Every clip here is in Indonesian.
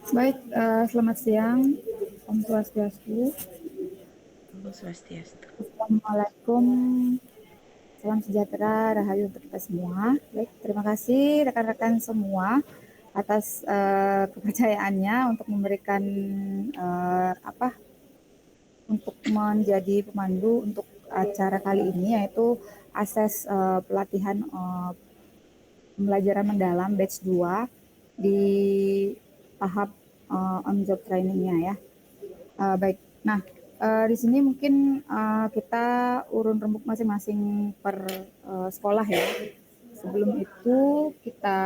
Baik, selamat siang. Om Swastiastu. Om Swastiastu. Assalamualaikum. Salam sejahtera, rahayu untuk kita semua. Baik, terima kasih rekan-rekan semua atas kepercayaannya untuk memberikan untuk menjadi pemandu untuk acara kali ini, yaitu akses pelatihan pembelajaran mendalam batch 2 di tahap on job trainingnya ya. Baik. Nah, di sini mungkin kita urun rembuk masing-masing per sekolah ya. Sebelum itu kita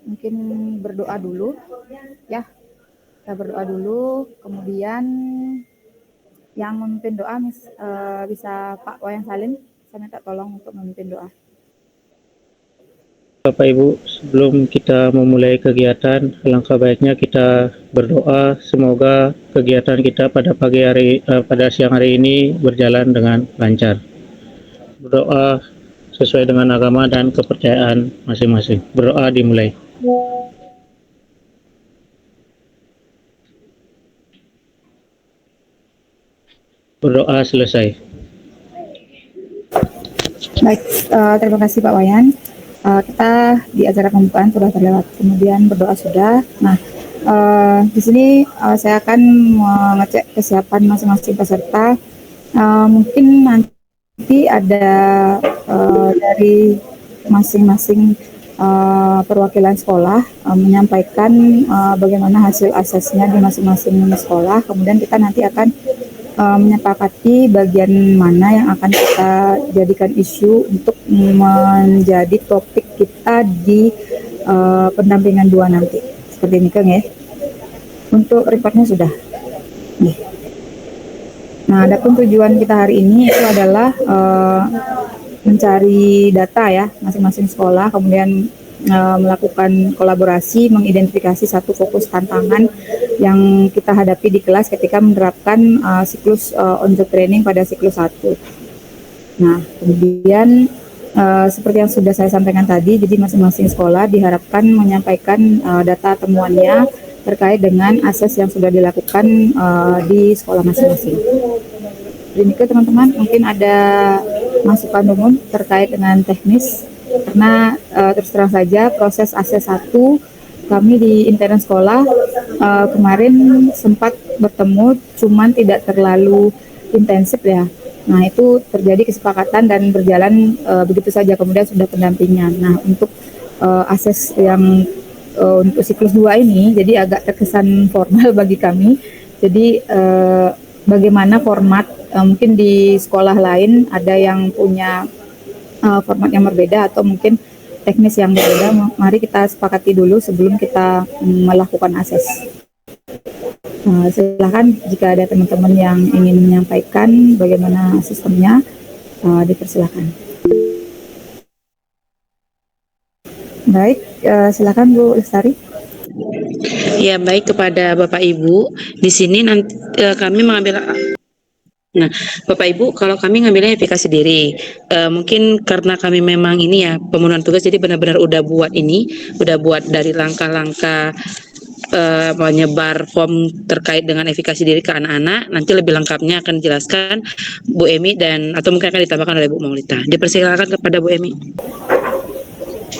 mungkin berdoa dulu ya. Kita berdoa dulu, kemudian yang memimpin doa bisa Pak Wayan Salim. Saya minta tolong untuk memimpin doa. Bapak Ibu, sebelum kita memulai kegiatan, alangkah baiknya kita berdoa semoga kegiatan kita pada siang hari ini berjalan dengan lancar. Berdoa sesuai dengan agama dan kepercayaan masing-masing. Berdoa dimulai. Berdoa selesai. Baik, terima kasih Pak Wayan. Kita di acara pembukaan sudah terlewat, kemudian berdoa sudah. Nah, di sini saya akan mengecek kesiapan masing-masing peserta. Mungkin nanti ada dari masing-masing perwakilan sekolah menyampaikan bagaimana hasil asesnya di masing-masing sekolah. Kemudian kita nanti akan menyepakati bagian mana yang akan kita jadikan isu untuk menjadi topik kita di pendampingan 2 nanti. Seperti ini Kang ya. Untuk reportnya sudah. Nih. Nah, adapun tujuan kita hari ini itu adalah mencari data ya masing-masing sekolah, kemudian melakukan kolaborasi, mengidentifikasi satu fokus tantangan yang kita hadapi di kelas ketika menerapkan siklus on job training pada siklus 1. Nah, kemudian seperti yang sudah saya sampaikan tadi, jadi masing-masing sekolah diharapkan menyampaikan data temuannya terkait dengan akses yang sudah dilakukan di sekolah masing-masing. Demikian teman-teman, mungkin ada masukan umum terkait dengan teknis, karena terus terang saja proses akses 1 kami di intern sekolah kemarin sempat bertemu, cuman tidak terlalu intensif ya. Nah, itu terjadi kesepakatan dan berjalan begitu saja, kemudian sudah pendampingan. Nah, untuk akses yang untuk siklus 2 ini jadi agak terkesan formal bagi kami. Jadi bagaimana format, mungkin di sekolah lain ada yang punya format yang berbeda atau mungkin teknis yang berbeda. Mari kita sepakati dulu sebelum kita melakukan akses. Silakan jika ada teman-teman yang ingin menyampaikan bagaimana sistemnya, dipersilakan. Baik, silakan Bu Lestari. Ya, baik, kepada Bapak Ibu. Di sini nanti kami mengambil. Nah, Bapak Ibu, kalau kami ngambilnya efikasi diri, mungkin karena kami memang ini ya pemenuhan tugas, jadi benar-benar udah buat dari langkah-langkah menyebar form terkait dengan efikasi diri ke anak-anak. Nanti lebih lengkapnya akan dijelaskan Bu Emi atau mungkin akan ditambahkan oleh Bu Maulita. Dipersilakan kepada Bu Emi.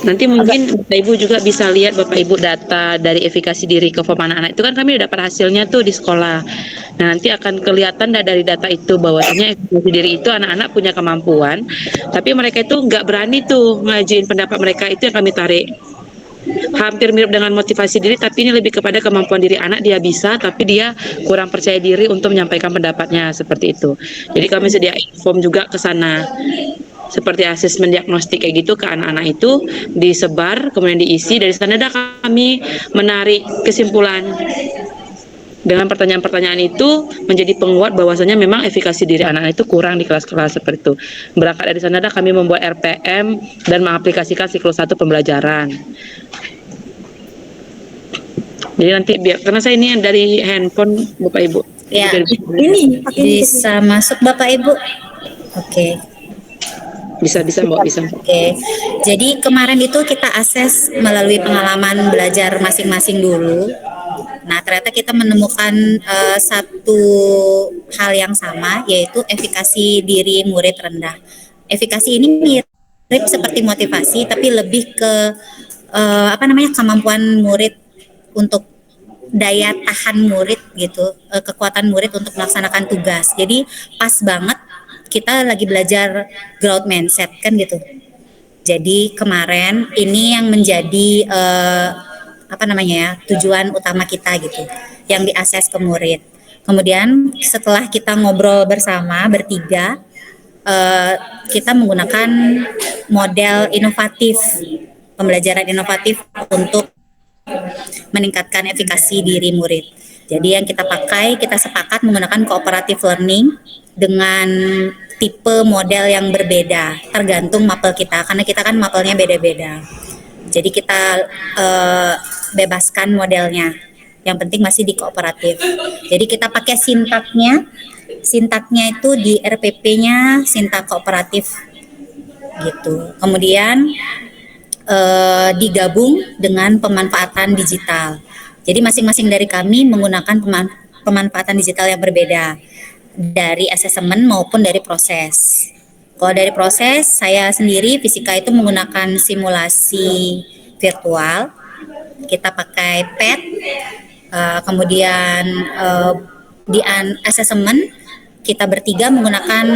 Nanti mungkin Bapak Ibu juga bisa lihat Bapak Ibu data dari efikasi diri ke form anak-anak itu kan kami udah dapat hasilnya tuh di sekolah. Nah, nanti akan kelihatan dari data itu bahwasanya efikasi diri itu anak-anak punya kemampuan, tapi mereka itu nggak berani tuh ngajuin pendapat mereka, itu yang kami tarik. Hampir mirip dengan motivasi diri, tapi ini lebih kepada kemampuan diri anak, dia bisa tapi dia kurang percaya diri untuk menyampaikan pendapatnya, seperti itu. Jadi kami sediain form juga ke sana. Seperti asesmen diagnostik kayak gitu ke anak-anak itu disebar, kemudian diisi, dari sana kami menarik kesimpulan. Dengan pertanyaan-pertanyaan itu menjadi penguat bahwasanya memang efikasi diri anak-anak itu kurang di kelas-kelas seperti itu. Berangkat dari sana kami membuat RPM dan mengaplikasikan siklus 1 pembelajaran. Jadi nanti karena saya ini dari handphone Bapak Ibu. Ya, ini bisa masuk Bapak Ibu. Oke. Bisa Mbak, bisa. Oke. Jadi kemarin itu kita akses melalui pengalaman belajar masing-masing dulu. Nah, ternyata kita menemukan satu hal yang sama, yaitu efikasi diri murid rendah. Efikasi ini mirip seperti motivasi, tapi lebih ke kemampuan murid untuk daya tahan murid gitu, kekuatan murid untuk melaksanakan tugas. Jadi pas banget kita lagi belajar growth mindset kan gitu. Jadi kemarin ini yang menjadi tujuan utama kita gitu, yang diakses ke murid. Kemudian setelah kita ngobrol bersama bertiga, kita menggunakan model inovatif, pembelajaran inovatif untuk meningkatkan efikasi diri murid. Jadi yang kita pakai, kita sepakat menggunakan cooperative learning dengan tipe model yang berbeda, tergantung mapel kita, karena kita kan mapelnya beda-beda. Jadi kita bebaskan modelnya, yang penting masih di kooperatif. Jadi kita pakai sintaknya itu di RPP-nya sintak kooperatif gitu. Kemudian digabung dengan pemanfaatan digital. Jadi masing-masing dari kami menggunakan pemanfaatan digital yang berbeda dari asesmen maupun dari proses. Kalau dari proses, saya sendiri fisika itu menggunakan simulasi virtual. Kita pakai PET, kemudian di asesmen kita bertiga menggunakan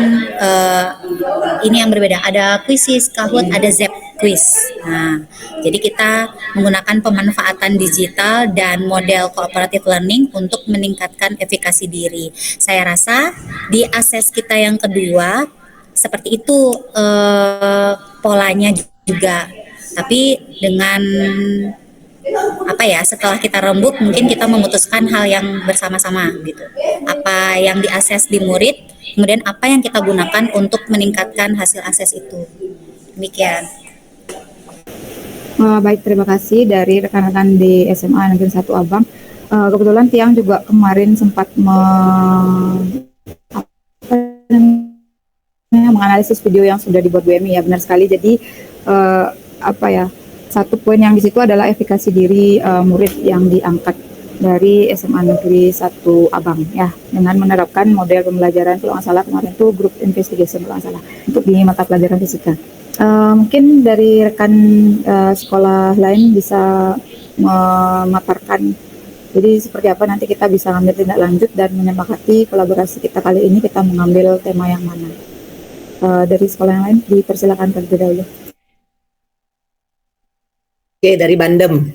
ini yang berbeda. Ada Quizizz, Kahoot, ada Zep Quiz. Nah, jadi kita menggunakan pemanfaatan digital dan model cooperative learning untuk meningkatkan efikasi diri. Saya rasa di akses kita yang kedua seperti itu polanya juga. Tapi dengan setelah kita rembuk mungkin kita memutuskan hal yang bersama-sama gitu. Apa yang diakses di murid, kemudian apa yang kita gunakan untuk meningkatkan hasil akses itu. Demikian. Baik, terima kasih dari rekan-rekan di SMA Negeri 1 Abang. Kebetulan Tiang juga kemarin sempat menganalisis video yang sudah dibuat BMI, ya benar sekali. Jadi satu poin yang di situ adalah efikasi diri murid yang diangkat dari SMA Negeri 1 Abang, ya, dengan menerapkan model pembelajaran, kalau nggak salah kemarin itu group investigation kalau nggak salah, untuk di mata pelajaran fisika. Mungkin dari rekan sekolah lain bisa memaparkan, jadi seperti apa nanti kita bisa ambil tindak lanjut dan menyepakati kolaborasi kita kali ini, kita mengambil tema yang mana. Dari sekolah yang lain dipersilakan terlebih dahulu. Oke, dari Bandem.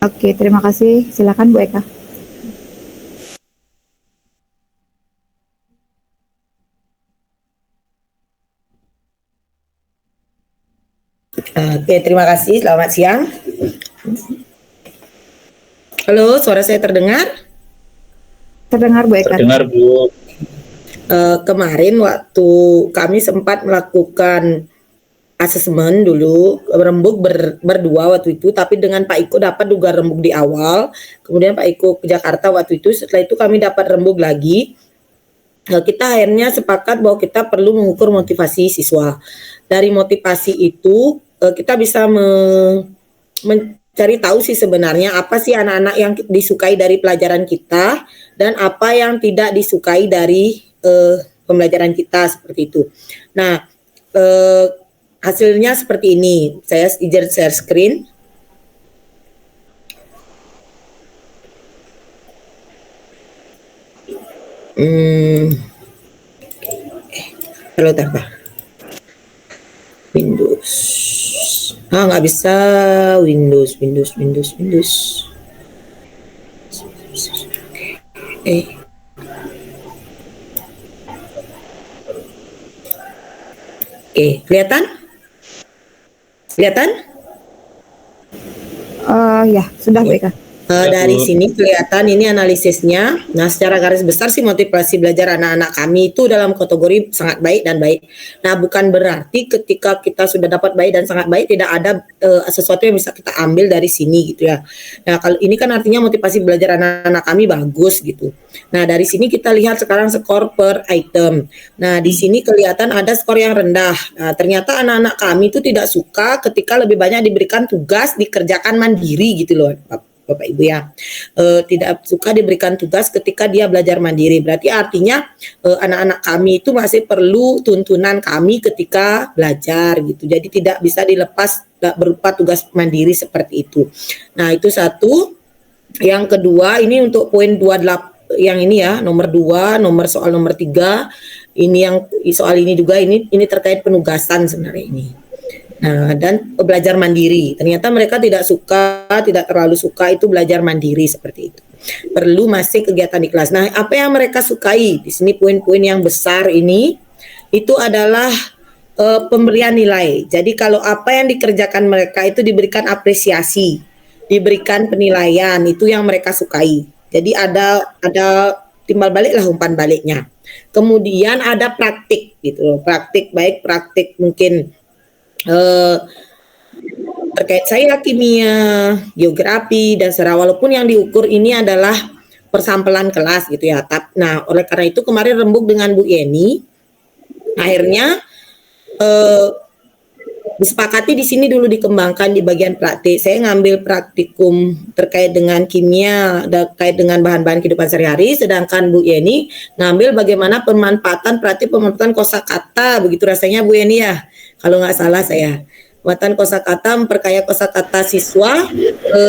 Oke, terima kasih. Silakan Bu Eka. Oke, terima kasih. Selamat siang. Halo, suara saya terdengar? Terdengar Bu Eka. Terdengar Bu. Kemarin waktu kami sempat melakukan asesmen dulu, rembuk berdua waktu itu, tapi dengan Pak Iko dapat juga rembuk di awal, kemudian Pak Iko ke Jakarta waktu itu, setelah itu kami dapat rembuk lagi. Kita akhirnya sepakat bahwa kita perlu mengukur motivasi siswa. Dari motivasi itu kita bisa mencari tahu sih sebenarnya apa sih anak-anak yang disukai dari pelajaran kita dan apa yang tidak disukai dari pembelajaran kita, seperti itu. Nah, hasilnya seperti ini. Saya izin share screen. Kalau tambah Windows. Nggak bisa Windows. Kelihatan? Ya, sudah Bu Eka. Dari sini kelihatan ini analisisnya. Nah, secara garis besar sih motivasi belajar anak-anak kami itu dalam kategori sangat baik dan baik. Nah, bukan berarti ketika kita sudah dapat baik dan sangat baik tidak ada sesuatu yang bisa kita ambil dari sini gitu ya. Nah, kalau ini kan artinya motivasi belajar anak-anak kami bagus gitu. Nah, dari sini kita lihat sekarang skor per item. Nah, di sini kelihatan ada skor yang rendah. Nah, ternyata anak-anak kami itu tidak suka ketika lebih banyak diberikan tugas dikerjakan mandiri gitu loh, Bapak Ibu ya. Tidak suka diberikan tugas ketika dia belajar mandiri. Berarti artinya anak-anak kami itu masih perlu tuntunan kami ketika belajar gitu. Jadi tidak bisa dilepas berupa tugas mandiri seperti itu. Nah, itu satu. Yang kedua, ini untuk poin 28 yang ini ya, nomor 2, soal nomor 3. Ini yang soal ini juga ini terkait penugasan sebenarnya ini. Nah, dan belajar mandiri. Ternyata mereka tidak terlalu suka itu belajar mandiri seperti itu. Perlu masih kegiatan di kelas. Nah, apa yang mereka sukai? Di sini poin-poin yang besar ini itu adalah pemberian nilai. Jadi kalau apa yang dikerjakan mereka itu diberikan apresiasi, diberikan penilaian, itu yang mereka sukai. Jadi ada timbal balik lah umpan baliknya. Kemudian ada praktik gitu, praktik mungkin terkait saya kimia, geografi dan sejarah, walaupun yang diukur ini adalah persampelan kelas gitu ya. Nah, oleh karena itu kemarin rembuk dengan Bu Yeni, akhirnya disepakati di sini dulu dikembangkan di bagian praktik. Saya ngambil praktikum terkait dengan kimia, terkait dengan bahan-bahan kehidupan sehari-hari, sedangkan Bu Yeni ngambil bagaimana pemanfaatan kosakata, begitu rasanya Bu Yeni ya. Kalau nggak salah saya, muatan kosakata memperkaya kosakata siswa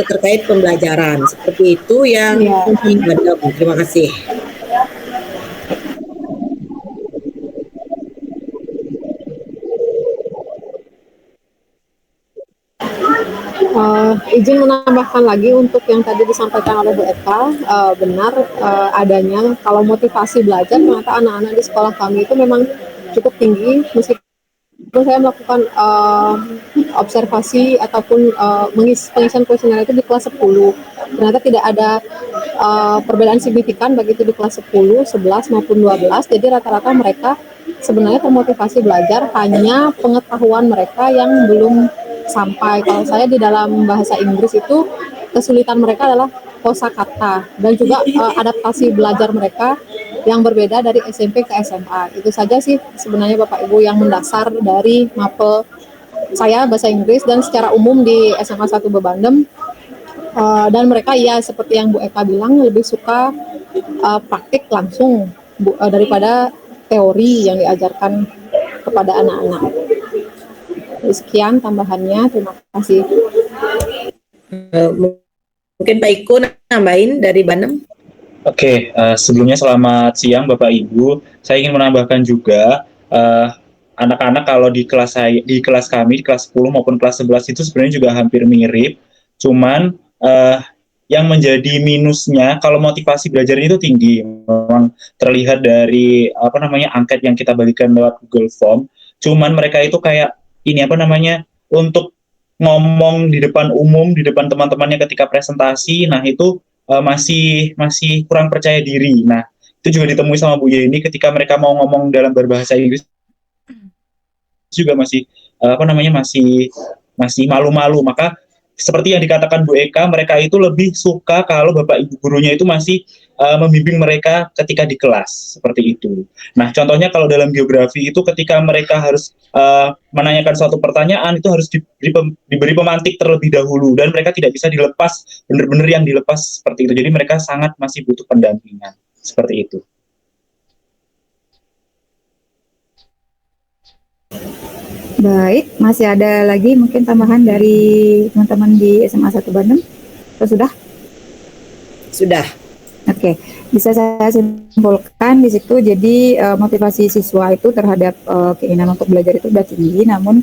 terkait pembelajaran. Seperti itu yang ada. Terima kasih. Izin menambahkan lagi untuk yang tadi disampaikan oleh Bu Eka, benar adanya kalau motivasi belajar ternyata anak-anak di sekolah kami itu memang cukup tinggi, meskipun saya melakukan observasi ataupun pengisian kuesioner itu di kelas 10. Ternyata tidak ada perbedaan signifikan begitu di kelas 10, 11 maupun 12. Jadi rata-rata mereka sebenarnya termotivasi belajar, hanya pengetahuan mereka yang belum sampai. Kalau saya di dalam bahasa Inggris itu kesulitan mereka adalah kosakata dan juga adaptasi belajar mereka yang berbeda dari SMP ke SMA. Itu saja sih sebenarnya Bapak Ibu yang mendasar dari mapel saya bahasa Inggris dan secara umum di SMA 1 Bebandem. Dan mereka ya seperti yang Bu Eka bilang lebih suka praktik langsung daripada teori yang diajarkan kepada anak-anak. Sekian tambahannya, terima kasih. Mungkin Pak Iko nambahin dari Bandem. Oke, sebelumnya selamat siang Bapak Ibu. Saya ingin menambahkan juga anak-anak kalau di kelas kami, di kelas 10 maupun kelas 11 itu sebenarnya juga hampir mirip. Cuman yang menjadi minusnya kalau motivasi belajar itu tinggi. Memang terlihat dari angket yang kita bagikan lewat Google Form. Cuman mereka itu kayak untuk ngomong di depan umum, di depan teman-temannya ketika presentasi, nah itu masih kurang percaya diri. Nah, itu juga ditemui sama Bu Yeni ketika mereka mau ngomong dalam berbahasa Inggris juga masih malu-malu. Maka seperti yang dikatakan Bu Eka, mereka itu lebih suka kalau Bapak Ibu gurunya itu masih membimbing mereka ketika di kelas, seperti itu. Nah, contohnya kalau dalam geografi itu ketika mereka harus menanyakan suatu pertanyaan, itu harus diberi pemantik terlebih dahulu, dan mereka tidak bisa dilepas, benar-benar yang dilepas seperti itu. Jadi mereka sangat masih butuh pendampingan, seperti itu. Baik, masih ada lagi mungkin tambahan dari teman-teman di SMA 1 Bandung? Atau sudah? Sudah. Oke, bisa saya simpulkan di situ. Jadi motivasi siswa itu terhadap keinginan untuk belajar itu sudah tinggi, namun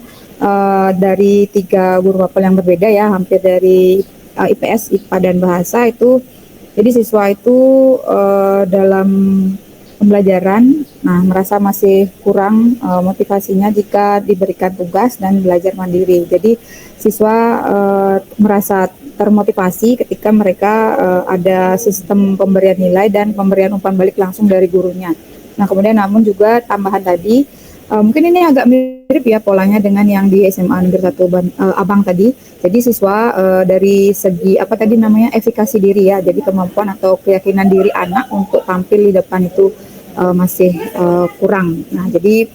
dari 3 guru mapel yang berbeda ya, hampir dari IPS, IPA dan bahasa itu, jadi siswa itu dalam pembelajaran, merasa masih kurang motivasinya jika diberikan tugas dan belajar mandiri. Jadi siswa merasa termotivasi ketika mereka ada sistem pemberian nilai dan pemberian umpan balik langsung dari gurunya. Nah, kemudian namun juga tambahan tadi, mungkin ini agak mirip ya polanya dengan yang di SMA Negeri 1 Abang tadi. Jadi siswa dari segi efikasi diri ya, jadi kemampuan atau keyakinan diri anak untuk tampil di depan itu masih kurang. Nah, jadi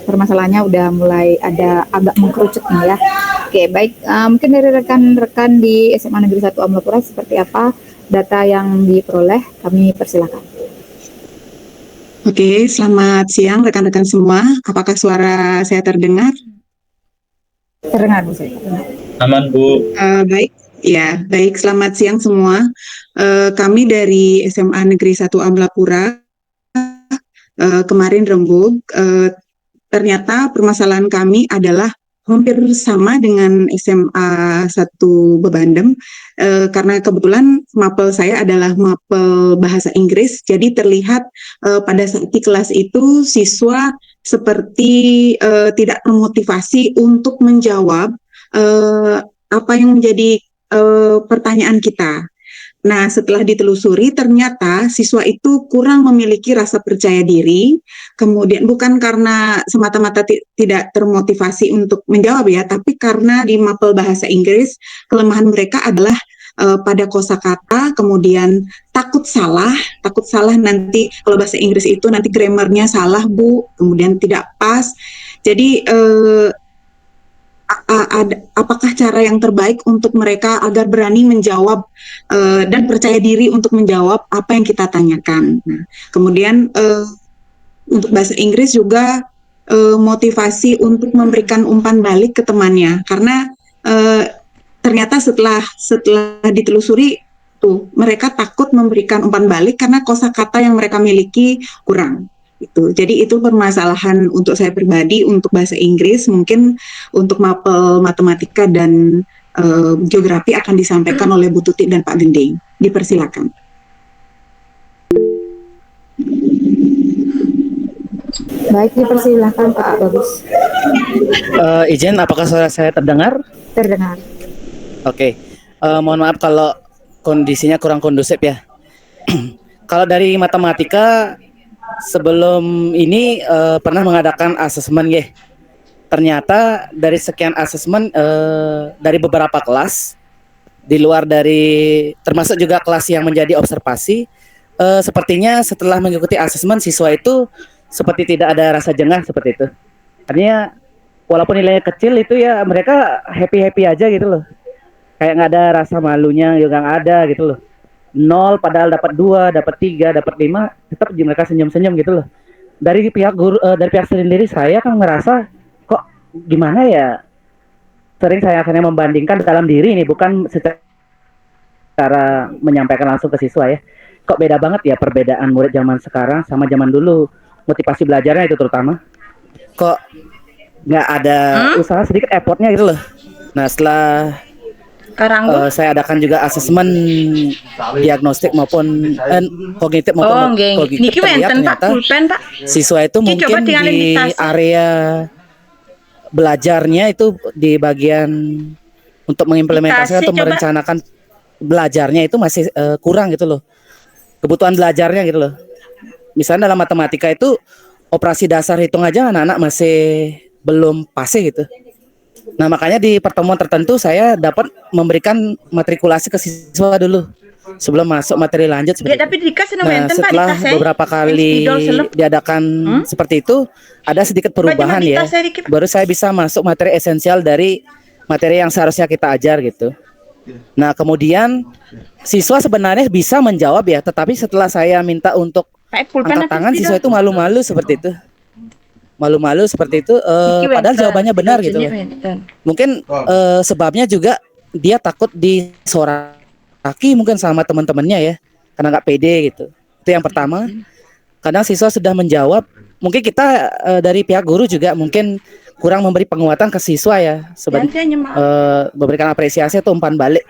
permasalahannya udah mulai ada agak mengkerucut nih ya. Oke, baik. Mungkin dari rekan-rekan di SMA Negeri 1 Amlapura seperti apa data yang diperoleh? Kami persilakan. Oke, selamat siang rekan-rekan semua. Apakah suara saya terdengar? Terdengar, Bu Sri. Aman, Bu. Baik, ya, baik. Selamat siang semua. Kami dari SMA Negeri 1 Amlapura kemarin rembuk. Ternyata permasalahan kami adalah hampir sama dengan SMA 1 Bebandem, karena kebetulan mapel saya adalah mapel bahasa Inggris, jadi terlihat pada saat di kelas itu siswa seperti tidak termotivasi untuk menjawab apa yang menjadi pertanyaan kita. Nah, setelah ditelusuri, ternyata siswa itu kurang memiliki rasa percaya diri, kemudian bukan karena semata-mata tidak termotivasi untuk menjawab ya, tapi karena di mapel bahasa Inggris, kelemahan mereka adalah pada kosakata, kemudian takut salah nanti kalau bahasa Inggris itu nanti grammarnya salah, Bu, kemudian tidak pas. Jadi, apakah cara yang terbaik untuk mereka agar berani menjawab dan percaya diri untuk menjawab apa yang kita tanyakan. Nah, kemudian untuk bahasa Inggris juga motivasi untuk memberikan umpan balik ke temannya, karena ternyata setelah ditelusuri tuh mereka takut memberikan umpan balik karena kosakata yang mereka miliki kurang. Jadi itu permasalahan untuk saya pribadi untuk bahasa Inggris. Mungkin untuk mapel matematika dan geografi akan disampaikan oleh Bu Tuti dan Pak Gending. Dipersilakan. Baik, dipersilakan Pak Bagus. Izin, apakah suara saya terdengar? Terdengar. Oke. Mohon maaf kalau kondisinya kurang kondusif ya. Kalau dari matematika sebelum ini pernah mengadakan asesmen ya. Ternyata dari sekian asesmen dari beberapa kelas di luar dari termasuk juga kelas yang menjadi observasi, sepertinya setelah mengikuti asesmen siswa itu seperti tidak ada rasa jengah seperti itu. Artinya walaupun nilainya kecil itu ya mereka happy aja gitu loh. Kayak nggak ada rasa malunya juga nggak ada gitu loh. 0 padahal dapat 2, dapat 3, dapat 5, tetap mereka senyum-senyum gitu loh. Dari pihak guru, dari pihak sendiri saya kan ngerasa kok gimana ya, sering saya akhirnya membandingkan dalam diri ini, bukan secara menyampaikan langsung ke siswa ya. Kok beda banget ya perbedaan murid zaman sekarang sama zaman dulu, motivasi belajarnya itu terutama. Kok nggak ada usaha sedikit effortnya gitu loh. Nah setelah saya adakan juga asesmen diagnostik maupun kognitif maupun kognitif, ternyata siswa itu mungkin di area belajarnya itu di bagian untuk mengimplementasikan atau merencanakan belajarnya itu masih kurang gitu loh, kebutuhan belajarnya gitu loh. Misalnya dalam matematika itu operasi dasar hitung aja anak-anak masih belum pasti gitu. Nah makanya di pertemuan tertentu saya dapat memberikan matrikulasi ke siswa dulu sebelum masuk materi lanjut. Ya, tapi nah setelah beberapa kali diadakan seperti itu, ada sedikit perubahan ya. Baru saya bisa masuk materi esensial dari materi yang seharusnya kita ajar gitu. Nah kemudian siswa sebenarnya bisa menjawab ya, tetapi setelah saya minta untuk angkat tangan, siswa itu malu-malu seperti itu. Malu-malu seperti itu, padahal jawabannya benar gitu loh. Mungkin sebabnya juga dia takut disoraki mungkin sama teman-temannya ya, karena nggak pede gitu. Itu yang pertama. Kadang siswa sudah menjawab, mungkin kita dari pihak guru juga mungkin kurang memberi penguatan ke siswa ya, memberikan apresiasi atau umpan balik.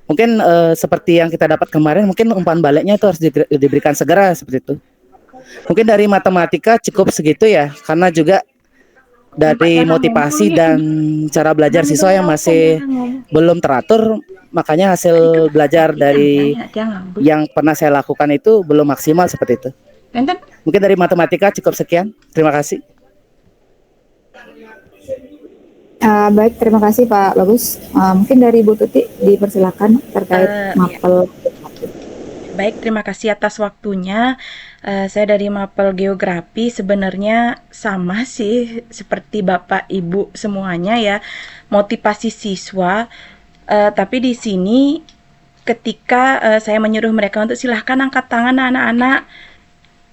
Mungkin seperti yang kita dapat kemarin, mungkin umpan baliknya itu harus diberikan segera seperti itu. Mungkin dari matematika cukup segitu ya, karena juga dari motivasi dan cara belajar siswa yang masih belum teratur, makanya hasil belajar dari yang pernah saya lakukan itu belum maksimal seperti itu. Mungkin dari matematika cukup sekian. Terima kasih. Baik, terima kasih Pak Bagus. Mungkin dari Bu Tuti dipersilakan terkait mapel. Baik, terima kasih atas waktunya. Saya dari Mapel Geografi, sebenarnya sama sih seperti Bapak Ibu semuanya ya, motivasi siswa. Tapi di sini ketika saya menyuruh mereka untuk silahkan angkat tangan anak-anak,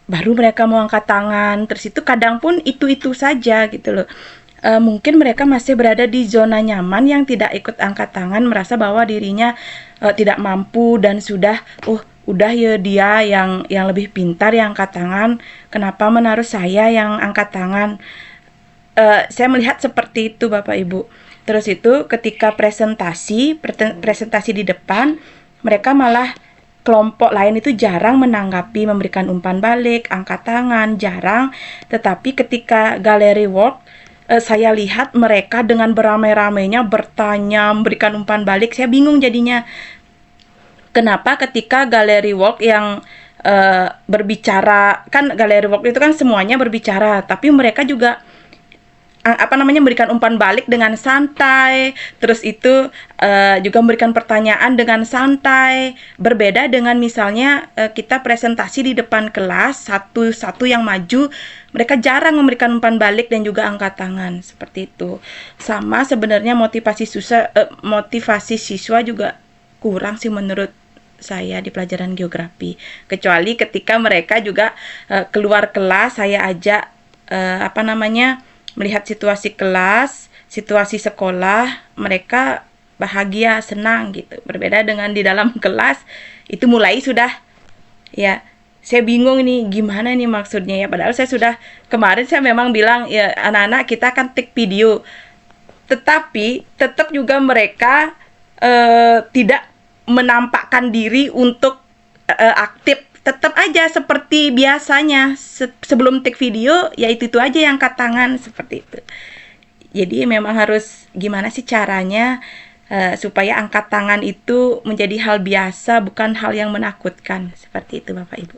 baru mereka mau angkat tangan, terus itu kadang pun itu-itu saja gitu loh. Mungkin mereka masih berada di zona nyaman yang tidak ikut angkat tangan, merasa bahwa dirinya tidak mampu dan udah ya dia yang lebih pintar yang angkat tangan, kenapa menaruh saya yang angkat tangan. Saya melihat seperti itu Bapak Ibu. Terus itu ketika presentasi di depan, mereka malah kelompok lain itu jarang menanggapi, memberikan umpan balik, angkat tangan, jarang. Tetapi ketika gallery work, saya lihat mereka dengan beramai-ramainya bertanya, memberikan umpan balik. Saya bingung jadinya. Kenapa ketika gallery work yang berbicara, kan gallery work itu kan semuanya berbicara, tapi mereka juga memberikan umpan balik dengan santai, terus itu juga memberikan pertanyaan dengan santai. Berbeda dengan misalnya kita presentasi di depan kelas, satu yang maju, mereka jarang memberikan umpan balik dan juga angkat tangan, seperti itu. Sama sebenarnya motivasi siswa juga kurang sih menurut saya di pelajaran geografi. Kecuali ketika mereka juga keluar kelas, saya ajak melihat situasi kelas, situasi sekolah, mereka bahagia, senang gitu. Berbeda dengan di dalam kelas, itu mulai sudah, ya saya bingung ini gimana nih maksudnya ya. Padahal kemarin saya memang bilang, ya anak-anak kita akan take video. Tetapi tetap juga mereka tidak menampakkan diri untuk aktif. Tetap aja seperti biasanya, sebelum take video ya itu aja yang angkat tangan, seperti itu. Jadi memang harus gimana sih caranya supaya angkat tangan itu menjadi hal biasa, bukan hal yang menakutkan, seperti itu Bapak Ibu.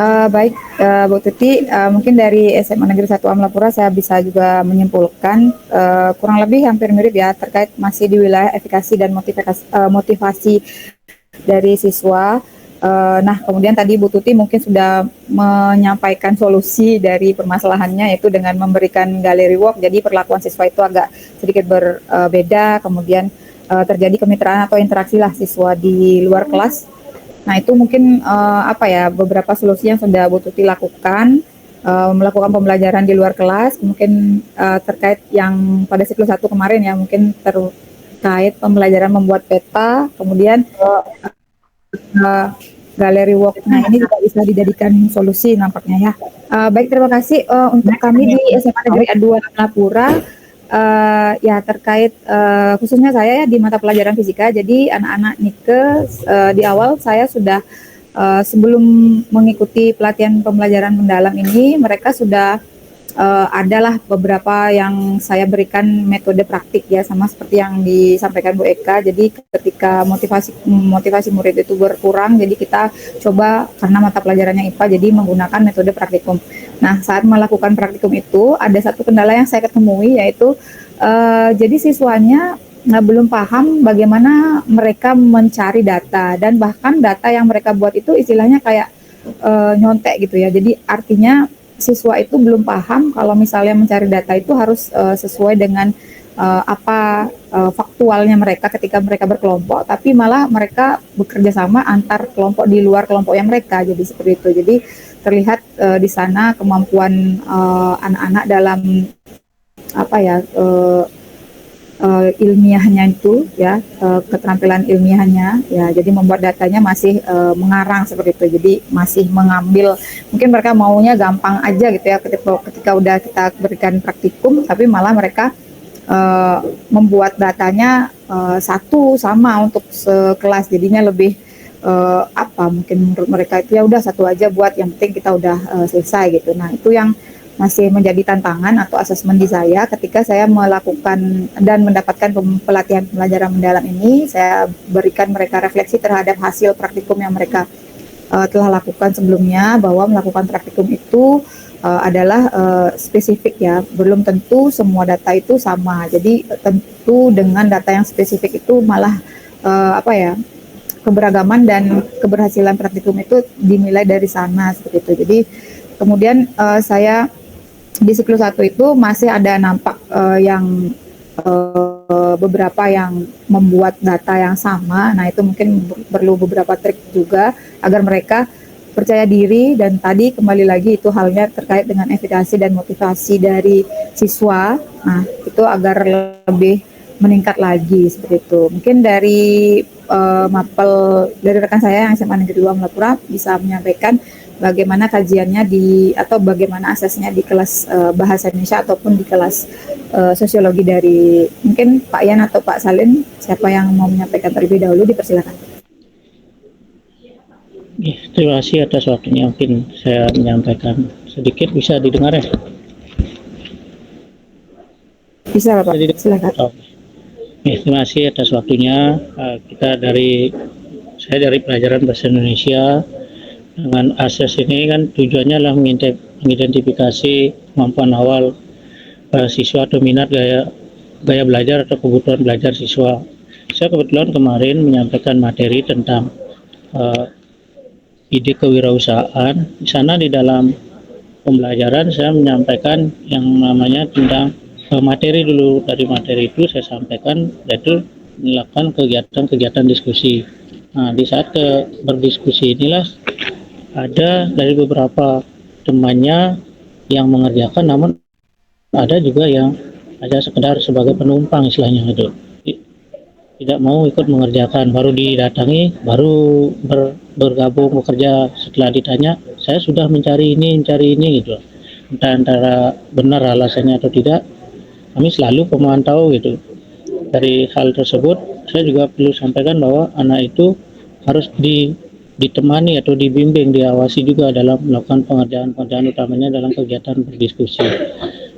Baik, Bu Tuti, mungkin dari SMA Negeri 1 Amlapura saya bisa juga menyimpulkan kurang lebih hampir mirip ya terkait masih di wilayah efikasi dan motivasi dari siswa. Nah, kemudian tadi Bu Tuti mungkin sudah menyampaikan solusi dari permasalahannya, yaitu dengan memberikan gallery work. Jadi perlakuan siswa itu agak sedikit berbeda, kemudian terjadi kemitraan atau interaksi lah siswa di luar kelas. Nah, itu mungkin beberapa solusi yang sudah Bu Tuti lakukan, melakukan pembelajaran di luar kelas, mungkin terkait yang pada siklus 1 kemarin ya, mungkin terkait pembelajaran membuat peta, kemudian gallery work. Nah, ini juga bisa dijadikan solusi nampaknya ya. Baik, terima kasih untuk kami di SMA Negeri 2 Amlapura. Ya terkait khususnya saya ya di mata pelajaran fisika. Jadi anak-anak Nike di awal saya sudah sebelum mengikuti pelatihan pembelajaran mendalam ini, mereka sudah adalah beberapa yang saya berikan metode praktik ya, sama seperti yang disampaikan Bu Eka. Jadi ketika motivasi murid itu berkurang, jadi kita coba, karena mata pelajarannya IPA, jadi menggunakan metode praktikum. Nah, saat melakukan praktikum itu ada satu kendala yang saya ketemui, yaitu jadi siswanya belum paham bagaimana mereka mencari data, dan bahkan data yang mereka buat itu istilahnya kayak nyontek gitu ya. Jadi artinya siswa itu belum paham kalau misalnya mencari data itu harus sesuai dengan faktualnya mereka ketika mereka berkelompok, tapi malah mereka bekerja sama antar kelompok di luar kelompok yang mereka. Jadi seperti itu. Jadi terlihat di sana kemampuan anak-anak dalam ilmiahnya itu ya, keterampilan ilmiahnya ya, jadi membuat datanya masih mengarang seperti itu. Jadi masih mengambil, mungkin mereka maunya gampang aja gitu ya ketika udah kita berikan praktikum, tapi malah mereka membuat datanya satu sama untuk sekelas, jadinya lebih mungkin menurut mereka itu ya udah satu aja buat, yang penting kita udah selesai gitu. Nah, itu yang masih menjadi tantangan atau asesmen di saya ketika saya melakukan dan mendapatkan pelatihan pembelajaran mendalam ini. Saya berikan mereka refleksi terhadap hasil praktikum yang mereka telah lakukan sebelumnya, bahwa melakukan praktikum itu adalah spesifik ya, belum tentu semua data itu sama. Jadi tentu dengan data yang spesifik itu malah keberagaman dan keberhasilan praktikum itu dinilai dari sana seperti itu. Jadi kemudian saya di siklus 1 itu masih ada nampak yang beberapa yang membuat data yang sama. Nah, itu mungkin perlu beberapa trik juga agar mereka percaya diri, dan tadi kembali lagi itu halnya terkait dengan efikasi dan motivasi dari siswa. Nah, itu agar lebih meningkat lagi seperti itu. Mungkin dari mapel dari rekan saya yang SMA Negeri 2 Melapura bisa menyampaikan bagaimana kajiannya atau bagaimana asesnya di kelas bahasa Indonesia ataupun di kelas sosiologi dari mungkin Pak Yan atau Pak Salim, siapa yang mau menyampaikan terlebih dahulu, dipersilakan. Terima kasih atas waktunya. Mungkin saya menyampaikan sedikit, bisa didengar ya? Bisa Pak, silakan. Terima kasih atas waktunya. Saya dari pelajaran bahasa Indonesia. Dengan akses ini kan tujuannya adalah mengidentifikasi kemampuan awal siswa atau minat gaya belajar atau kebutuhan belajar siswa. Saya kebetulan kemarin menyampaikan materi tentang ide kewirausahaan. Di sana di dalam pembelajaran saya menyampaikan yang namanya tentang materi dulu. Dari materi itu saya sampaikan yaitu melakukan kegiatan-kegiatan diskusi. Nah, di saat berdiskusi inilah ada dari beberapa temannya yang mengerjakan, namun ada juga yang ada sekedar sebagai penumpang istilahnya gitu, tidak mau ikut mengerjakan, baru didatangi, baru bergabung bekerja setelah ditanya, saya sudah mencari ini gitu. Entah antara benar alasannya atau tidak, kami selalu pemantau gitu. Dari hal tersebut saya juga perlu sampaikan bahwa anak itu harus ditemani atau dibimbing, diawasi juga dalam melakukan pengerjaan utamanya dalam kegiatan berdiskusi.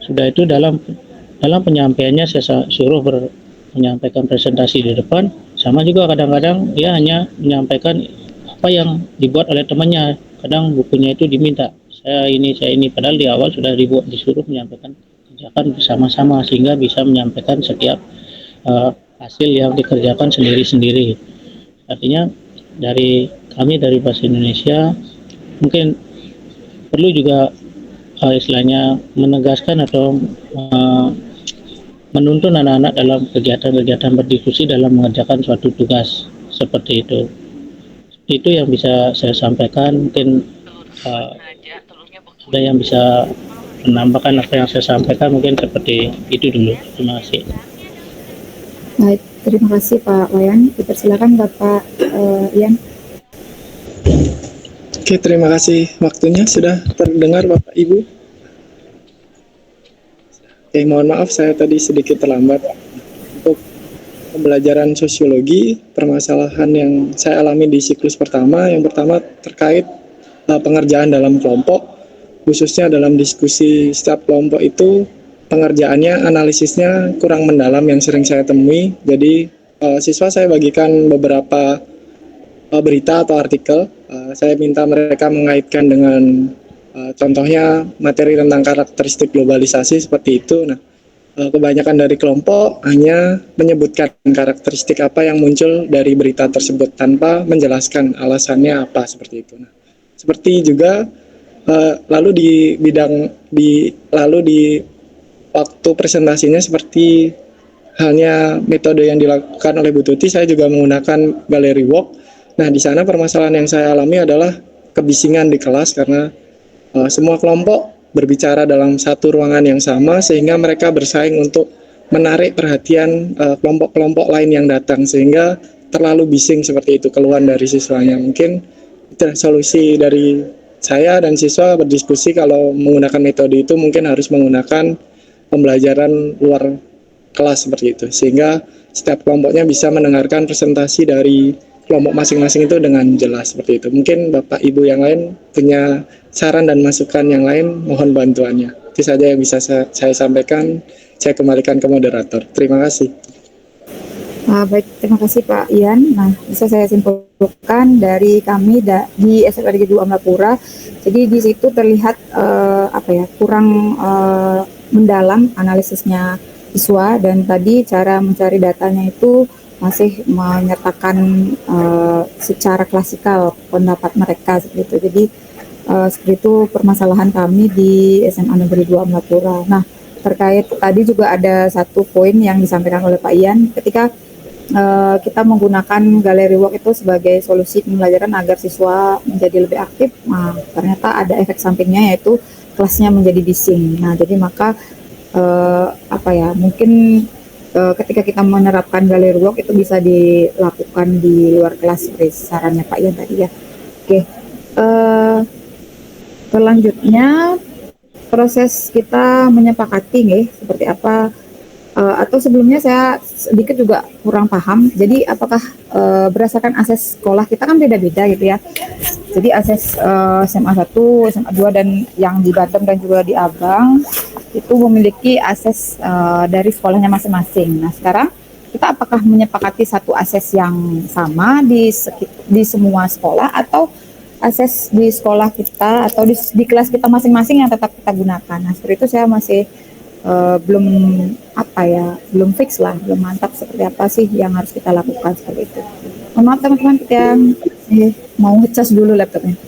Sudah itu dalam penyampaiannya saya suruh menyampaikan presentasi di depan, sama juga kadang-kadang dia hanya menyampaikan apa yang dibuat oleh temannya. Kadang bukunya itu diminta, saya ini, padahal di awal sudah disuruh menyampaikan, kerjakan bersama-sama sehingga bisa menyampaikan setiap hasil yang dikerjakan sendiri-sendiri. Artinya dari kami dari Bahasa Indonesia mungkin perlu juga istilahnya menegaskan atau menuntun anak-anak dalam kegiatan-kegiatan berdiskusi dalam mengerjakan suatu tugas seperti itu. Itu yang bisa saya sampaikan. Mungkin ada yang bisa menambahkan apa yang saya sampaikan, mungkin seperti itu dulu. Terima kasih. Baik, terima kasih Pak Wayan. Dipersilakan Bapak Ian. Oke, terima kasih waktunya. Sudah terdengar Bapak Ibu? Oke, mohon maaf saya tadi sedikit terlambat. Untuk pembelajaran sosiologi, permasalahan yang saya alami di siklus pertama, yang pertama terkait pengerjaan dalam kelompok, khususnya dalam diskusi setiap kelompok itu pengerjaannya, analisisnya kurang mendalam yang sering saya temui. Jadi siswa saya bagikan beberapa berita atau artikel. Saya minta mereka mengaitkan dengan contohnya materi tentang karakteristik globalisasi seperti itu. Nah, kebanyakan dari kelompok hanya menyebutkan karakteristik apa yang muncul dari berita tersebut tanpa menjelaskan alasannya apa seperti itu. Nah, seperti juga lalu di waktu presentasinya seperti halnya metode yang dilakukan oleh Bu Tuti, saya juga menggunakan gallery walk. Nah, di sana permasalahan yang saya alami adalah kebisingan di kelas karena semua kelompok berbicara dalam satu ruangan yang sama sehingga mereka bersaing untuk menarik perhatian kelompok-kelompok lain yang datang sehingga terlalu bising seperti itu keluhan dari siswanya. Mungkin itu solusi dari saya dan siswa berdiskusi kalau menggunakan metode itu mungkin harus menggunakan pembelajaran luar kelas seperti itu sehingga setiap kelompoknya bisa mendengarkan presentasi dari kelompok masing-masing itu dengan jelas seperti itu. Mungkin Bapak Ibu yang lain punya saran dan masukan yang lain, mohon bantuannya. Itu saja yang bisa saya sampaikan. Saya kembalikan ke moderator. Terima kasih. Baik, terima kasih Pak Ian. Nah, bisa saya simpulkan dari kami di SMA Negeri 2 Melapura. Jadi di situ terlihat kurang mendalam analisisnya siswa, dan tadi cara mencari datanya itu masih menyertakan secara klasikal pendapat mereka seperti itu. Jadi seperti itu permasalahan kami di SMA Negeri 2 Melapura. Nah, terkait tadi juga ada satu poin yang disampaikan oleh Pak Ian ketika kita menggunakan galeri walk itu sebagai solusi pembelajaran agar siswa menjadi lebih aktif. Nah, ternyata ada efek sampingnya yaitu kelasnya menjadi bising. Nah, jadi maka mungkin ketika kita menerapkan galeri walk itu bisa dilakukan di luar kelas seperti sarannya Pak Ian tadi ya. Oke, selanjutnya proses kita menyepakati nih seperti apa atau sebelumnya saya sedikit juga kurang paham. Jadi apakah berdasarkan akses sekolah kita kan beda-beda gitu ya. Jadi akses SMA 1, SMA 2 dan yang di Badem dan juga di Abang itu memiliki akses dari sekolahnya masing-masing. Nah, sekarang kita apakah menyepakati satu akses yang sama di semua sekolah atau akses di sekolah kita atau di kelas kita masing-masing yang tetap kita gunakan. Nah, seperti itu saya masih belum fix lah, belum mantap seperti apa sih yang harus kita lakukan seperti itu. Mohon maaf teman-teman, kita yang mau ngecas dulu laptopnya.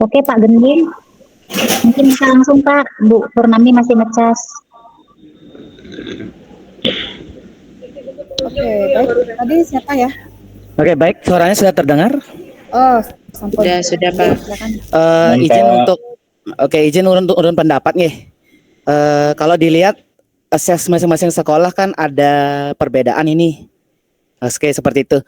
Oke Pak Gending, mungkin bisa langsung Pak. Bu Purnami masih ngecas. Oke, baik. Tadi siapa ya? Oke, baik. Suaranya sudah terdengar? Oh, sampai. Sudah Pak. Izin urun pendapat nih. Kalau dilihat akses masing-masing sekolah kan ada perbedaan ini. Oke, seperti itu.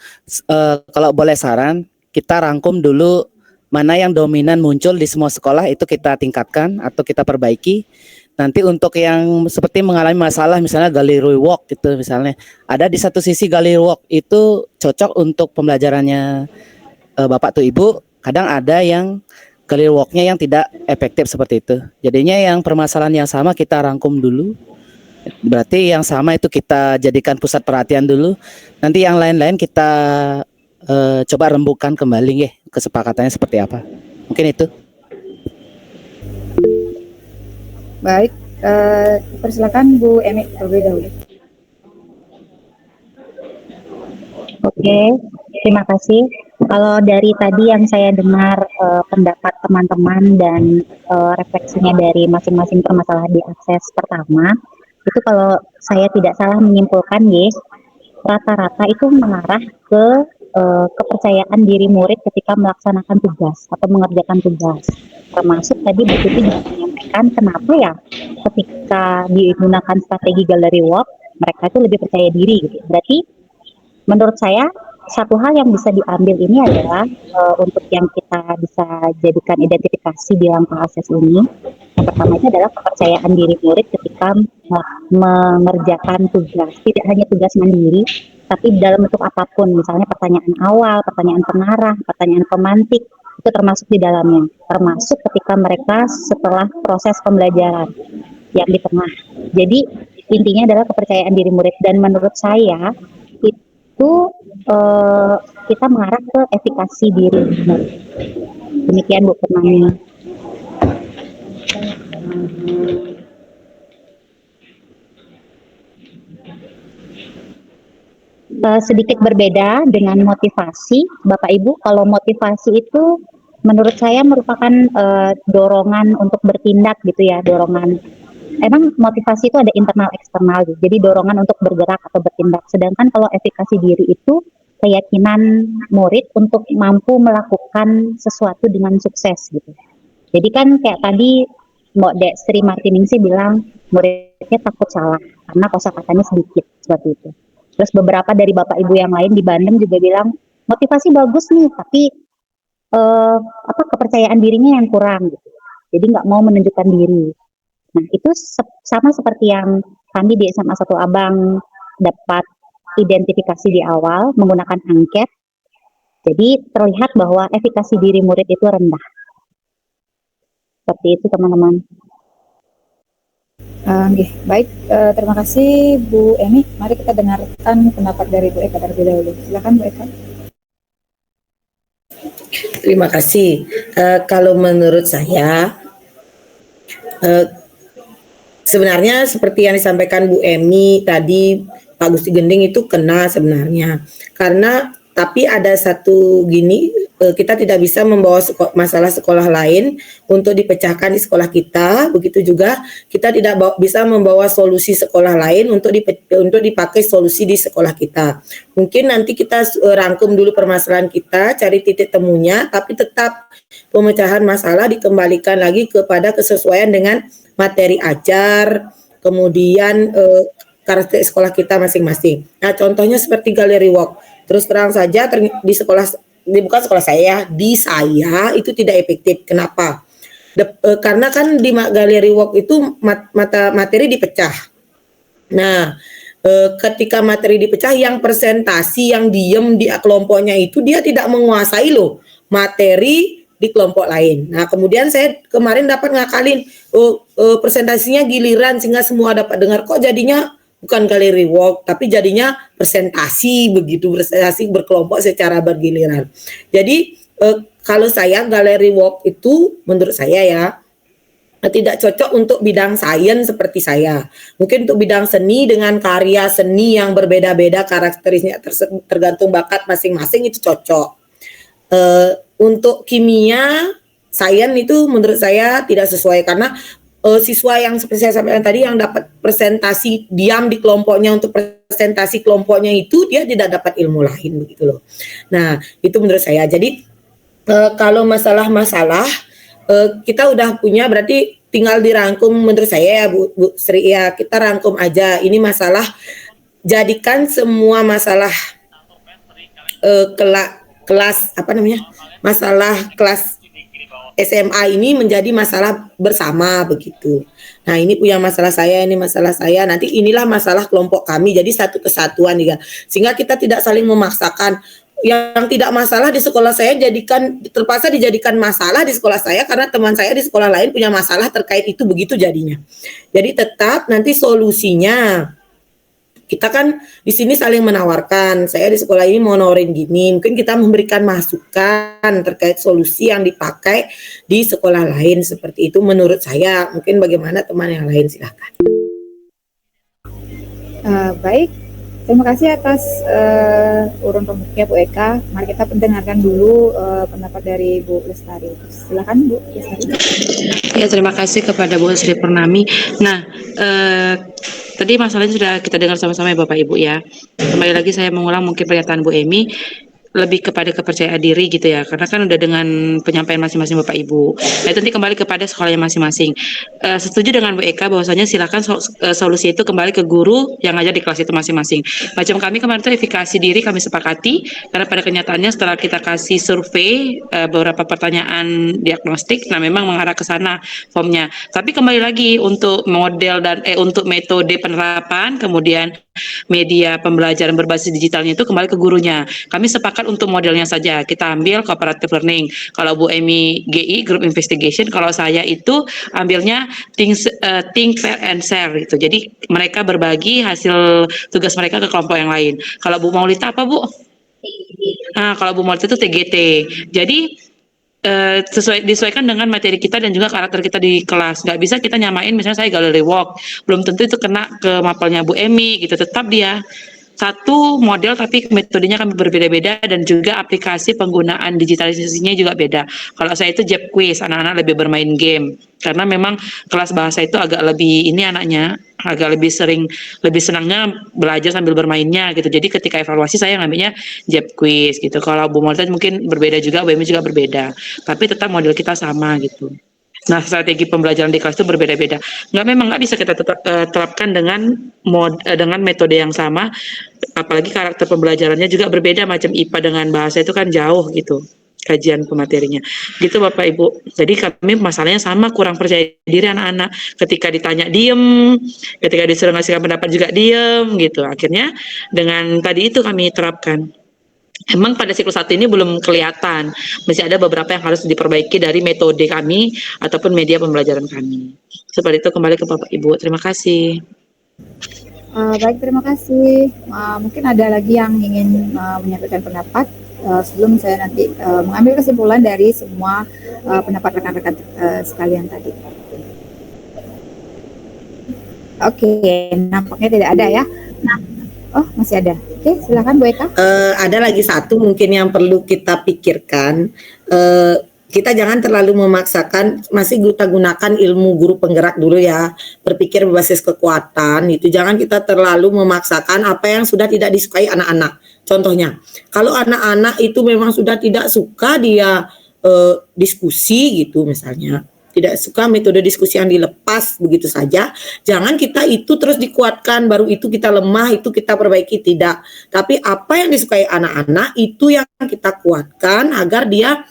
Kalau boleh saran, kita rangkum dulu mana yang dominan muncul di semua sekolah itu kita tingkatkan atau kita perbaiki. Nanti untuk yang seperti mengalami masalah misalnya galeri walk gitu misalnya, ada di satu sisi galeri walk itu cocok untuk pembelajarannya Bapak atau Ibu, kadang ada yang galeri walknya yang tidak efektif seperti itu. Jadinya yang permasalahan yang sama kita rangkum dulu. Berarti yang sama itu kita jadikan pusat perhatian dulu. Nanti yang lain-lain kita coba rembukan kembali ya, kesepakatannya seperti apa. Mungkin itu. Baik, persilakan Bu Emi terlebih dahulu. Oke, terima kasih. Kalau dari tadi yang saya dengar pendapat teman-teman dan refleksinya dari masing-masing permasalahan di akses pertama, itu kalau saya tidak salah menyimpulkan, rata-rata itu mengarah ke kepercayaan diri murid ketika melaksanakan tugas atau mengerjakan tugas. Termasuk tadi Bu Tuti juga menyampaikan kenapa ya ketika digunakan strategi gallery walk mereka itu lebih percaya diri gitu. Berarti menurut saya satu hal yang bisa diambil ini adalah untuk yang kita bisa jadikan identifikasi di langkah akses ini. Yang pertama itu adalah kepercayaan diri murid ketika mengerjakan tugas, tidak hanya tugas mandiri, tapi dalam bentuk apapun, misalnya pertanyaan awal, pertanyaan pengarah, pertanyaan pemantik, itu termasuk di dalamnya, termasuk ketika mereka setelah proses pembelajaran yang di tengah. Jadi intinya adalah kepercayaan diri murid, dan menurut saya itu kita mengarah ke efikasi diri murid. Demikian Bu Purnami. Sedikit berbeda dengan motivasi, Bapak Ibu. Kalau motivasi itu menurut saya merupakan dorongan untuk bertindak gitu ya, dorongan. Emang motivasi itu ada internal eksternal gitu. Jadi dorongan untuk bergerak atau bertindak. Sedangkan kalau efikasi diri itu keyakinan murid untuk mampu melakukan sesuatu dengan sukses gitu. Jadi kan kayak tadi Mbak Sri Martiningsih bilang muridnya takut salah karena kosakatanya sedikit seperti itu. Terus beberapa dari Bapak Ibu yang lain di Bandung juga bilang motivasi bagus nih, tapi kepercayaan dirinya yang kurang gitu. Jadi nggak mau menunjukkan diri. Nah itu sama seperti yang kami di SMA 1 Abang dapat identifikasi di awal menggunakan angket. Jadi terlihat bahwa efikasi diri murid itu rendah. Seperti itu teman-teman. Baik, terima kasih Bu Emi. Mari kita dengarkan pendapat dari Bu Eka terlebih dahulu. Silakan Bu Eka. Terima kasih. Kalau menurut saya, sebenarnya seperti yang disampaikan Bu Emi tadi, Pak Gusti Gending itu kena sebenarnya. Karena tapi ada satu gini, kita tidak bisa membawa masalah sekolah lain untuk dipecahkan di sekolah kita. Begitu juga kita tidak bisa membawa solusi sekolah lain untuk dipakai solusi di sekolah kita. Mungkin nanti kita rangkum dulu permasalahan kita, cari titik temunya, tapi tetap pemecahan masalah dikembalikan lagi kepada kesesuaian dengan materi ajar, kemudian karakter sekolah kita masing-masing. Nah, contohnya seperti Gallery Walk. Terus terang saja di sekolah, bukan sekolah saya, di saya itu tidak efektif. Kenapa? Karena kan di Gallery Walk itu materi dipecah. Nah, ketika materi dipecah, yang presentasi, yang diem di kelompoknya itu dia tidak menguasai loh materi di kelompok lain. Nah, kemudian saya kemarin dapat ngakalin presentasinya giliran sehingga semua dapat dengar, kok jadinya bukan Gallery Walk tapi jadinya presentasi begitu, presentasi berkelompok secara bergiliran. Jadi kalau saya Gallery Walk itu menurut saya ya tidak cocok untuk bidang sains seperti saya. Mungkin untuk bidang seni dengan karya seni yang berbeda-beda karakteristiknya tergantung bakat masing-masing itu cocok. Untuk kimia, sains itu menurut saya tidak sesuai karena siswa yang seperti saya sampaikan tadi yang dapat presentasi diam di kelompoknya untuk presentasi kelompoknya itu dia tidak dapat ilmu lain begitu loh. Nah, itu menurut saya. Jadi kalau masalah-masalah kita udah punya berarti tinggal dirangkum menurut saya ya Bu Sri ya, kita rangkum aja ini masalah, jadikan semua masalah kelas apa namanya? Masalah kelas SMA ini menjadi masalah bersama begitu. Nah, ini punya masalah saya, ini masalah saya, nanti inilah masalah kelompok kami, jadi satu kesatuan ya. Sehingga kita tidak saling memaksakan. Yang tidak masalah di sekolah saya terpaksa dijadikan masalah di sekolah saya karena teman saya di sekolah lain punya masalah terkait itu, begitu jadinya. Jadi tetap nanti solusinya kita kan di sini saling menawarkan. Saya di sekolah ini mau nawarin gini, mungkin kita memberikan masukan terkait solusi yang dipakai di sekolah lain seperti itu menurut saya. Mungkin bagaimana teman yang lain, silakan. Baik, terima kasih atas urun rembuknya Bu Eka. Mari kita dengarkan dulu pendapat dari Bu Lestari. Silakan Bu Lestari. Ya, terima kasih kepada Bu Sri Purnami. Nah, tadi masalahnya sudah kita dengar sama-sama ya Bapak Ibu ya. Kembali lagi saya mengulang mungkin pernyataan Bu Emi, lebih kepada kepercayaan diri gitu ya, karena kan udah dengan penyampaian masing-masing Bapak Ibu. Nah, itu nanti kembali kepada sekolahnya masing-masing. Setuju dengan Bu Eka bahwasanya silakan solusi itu kembali ke guru yang ngajar di kelas itu masing-masing. Macam kami kemarin itu evaluasi diri kami sepakati, karena pada kenyataannya setelah kita kasih survei beberapa pertanyaan diagnostik, nah memang mengarah ke sana formnya. Tapi kembali lagi untuk model dan untuk metode penerapan, kemudian media pembelajaran berbasis digitalnya itu kembali ke gurunya. Kami sepakat untuk modelnya saja, kita ambil cooperative learning. Kalau Bu Emi GI, group investigation, kalau saya itu ambilnya think, share, and share gitu. Jadi mereka berbagi hasil tugas mereka ke kelompok yang lain. Kalau Bu Maulita apa Bu? Nah, kalau Bu Maulita itu TGT. Jadi disesuaikan dengan materi kita dan juga karakter kita di kelas. Nggak bisa kita nyamain misalnya saya Gallery Walk, belum tentu itu kena ke mapelnya Bu Emi gitu. Tetap dia satu model tapi metodenya kami berbeda-beda dan juga aplikasi penggunaan digitalisasinya juga beda. Kalau saya itu Jab Quiz, anak-anak lebih bermain game karena memang kelas bahasa itu agak lebih ini anaknya agak lebih senangnya belajar sambil bermainnya gitu. Jadi ketika evaluasi saya ngambilnya Jab Quiz gitu. Kalau Bu Maulita mungkin berbeda juga, Bu Emi juga berbeda. Tapi tetap model kita sama gitu. Nah, strategi pembelajaran di kelas itu berbeda-beda. Memang nggak bisa kita terapkan dengan metode yang sama, apalagi karakter pembelajarannya juga berbeda, macam IPA dengan bahasa itu kan jauh gitu kajian pematerinya. Gitu Bapak Ibu. Jadi kami masalahnya sama, kurang percaya diri anak-anak. Ketika ditanya diem, ketika disuruh ngasih pendapat juga diem gitu. Akhirnya dengan tadi itu kami terapkan. Emang pada siklus 1 ini belum kelihatan, masih ada beberapa yang harus diperbaiki dari metode kami ataupun media pembelajaran kami. Seperti itu, kembali ke Bapak Ibu. Terima kasih. Baik, terima kasih. Mungkin ada lagi yang ingin menyampaikan pendapat sebelum saya nanti mengambil kesimpulan dari semua pendapat rekan-rekan sekalian tadi. Oke, nampaknya tidak ada ya. Nah, oh masih ada. Oke, silakan Bu Eka. Ada lagi satu mungkin yang perlu kita pikirkan. Kita jangan terlalu memaksakan, masih kita gunakan ilmu guru penggerak dulu ya, berpikir berbasis kekuatan itu. Jangan kita terlalu memaksakan apa yang sudah tidak disukai anak-anak. Contohnya, kalau anak-anak itu memang sudah tidak suka dia diskusi gitu misalnya, tidak suka metode diskusi yang dilepas begitu saja, jangan kita itu terus dikuatkan, baru itu kita lemah, itu kita perbaiki, tidak. Tapi apa yang disukai anak-anak itu yang kita kuatkan agar dia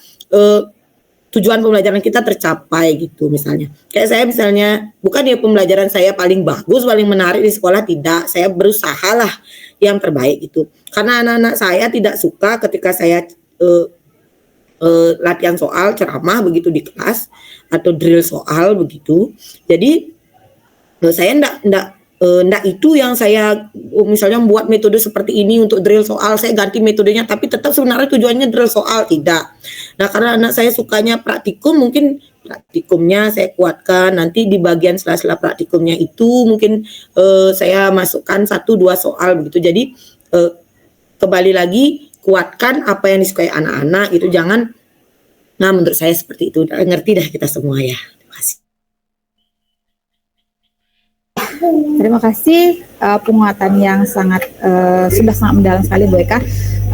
tujuan pembelajaran kita tercapai gitu misalnya. Kayak saya misalnya, bukan ya pembelajaran saya paling bagus, paling menarik di sekolah, tidak. Saya berusaha lah yang terbaik gitu. Karena anak-anak saya tidak suka ketika saya latihan soal, ceramah begitu di kelas, atau drill soal begitu. Jadi saya enggak itu yang saya misalnya membuat metode seperti ini untuk drill soal, saya ganti metodenya, tapi tetap sebenarnya tujuannya drill soal, tidak. Nah, karena anak saya sukanya praktikum, mungkin praktikumnya saya kuatkan, nanti di bagian sela-sela praktikumnya itu mungkin saya masukkan 1-2 soal begitu. Jadi kembali lagi, kuatkan apa yang disukai anak-anak itu, jangan, nah menurut saya seperti itu. Ngerti dah kita semua ya. Terima kasih. Terima kasih penguatan yang sudah sangat mendalam sekali Bu Eka.